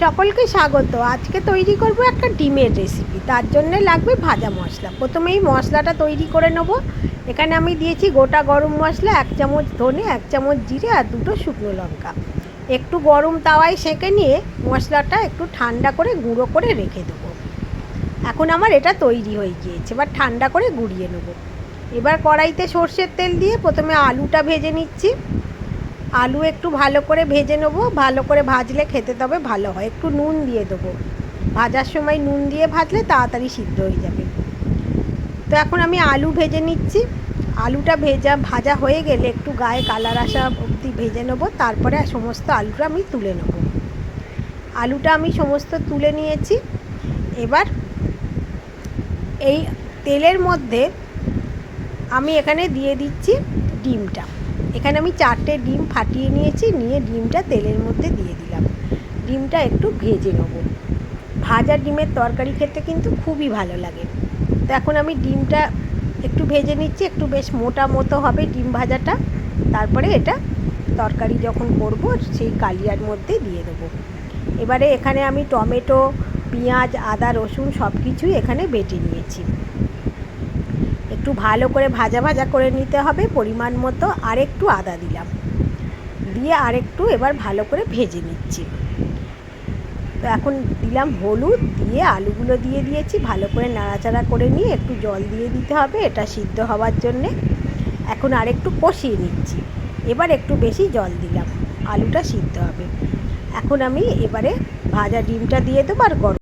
সকলকে স্বাগত। আজকে তৈরি করব একটা ডিমের রেসিপি। তার জন্য লাগবে ভাজা মশলা। প্রথমেই মশলাটা তৈরি করে নেব। এখানে আমি দিয়েছি গোটা গরম মশলা, 1 চামচ ধনে, 1 চামচ জিরে আর 2টো শুকনো লঙ্কা। একটু গরম তাওয়ায় সেঁকে নিয়ে মশলাটা একটু ঠান্ডা করে গুঁড়ো করে রেখে দেবো। এখন আমার এটা তৈরি হয়ে গিয়েছে, এবার ঠান্ডা করে গুঁড়িয়ে নেব। এবার কড়াইতে সর্ষের তেল দিয়ে প্রথমে আলুটা ভেজে নিচ্ছি। আলু একটু ভালো করে ভেজে নেবো। ভালো করে ভাজলে খেতে তবে ভালো হয়। একটু নুন দিয়ে দেবো। ভাজার সময় নুন দিয়ে ভাজলে তাড়াতাড়ি সিদ্ধ হয়ে যাবে। তো এখন আমি আলু ভেজে নিচ্ছি। আলুটা ভাজা হয়ে গেলে একটু গায়ে কালার আসা অবধি ভেজে নেবো। তারপরে সমস্ত আলুটা আমি তুলে নেব। আলুটা আমি সমস্ত তুলে নিয়েছি। এবার এই তেলের মধ্যে আমি এখানে দিয়ে দিচ্ছি ডিমটা। এখানে আমি 4টে ডিম ফাটিয়ে নিয়েছি, নিয়ে ডিমটা তেলের মধ্যে দিয়ে দিলাম। ডিমটা একটু ভেজে নেব। ভাজা ডিমের তরকারি খেতে কিন্তু খুবই ভালো লাগে। তো এখন আমি ডিমটা একটু ভেজে নিচ্ছি। একটু বেশ মোটা মতো হবে ডিম ভাজাটা। তারপরে এটা তরকারি যখন করব সেই কালিয়ার মধ্যে দিয়ে দেবো। এবারে এখানে আমি টমেটো, পেঁয়াজ, আদা, রসুন সব কিছুই এখানে বেটে নিয়েছি। একটু ভালো করে ভাজা করে নিতে হবে। পরিমাণ মতো আর একটু আদা দিলাম, দিয়ে আরেকটু এবার ভালো করে ভেজে নিচ্ছি। তো এখন দিলাম হলুদ, দিয়ে আলুগুলো দিয়ে দিয়েছি। ভালো করে নাড়াচাড়া করে নিয়ে একটু জল দিয়ে দিতে হবে এটা সিদ্ধ হওয়ার জন্যে। এখন আরেকটু কষিয়ে নিচ্ছি। এবার একটু বেশি জল দিলাম, আলুটা সিদ্ধ হবে। এখন আমি এবারে ভাজা ডিমটা দিয়ে দেবো আর গরম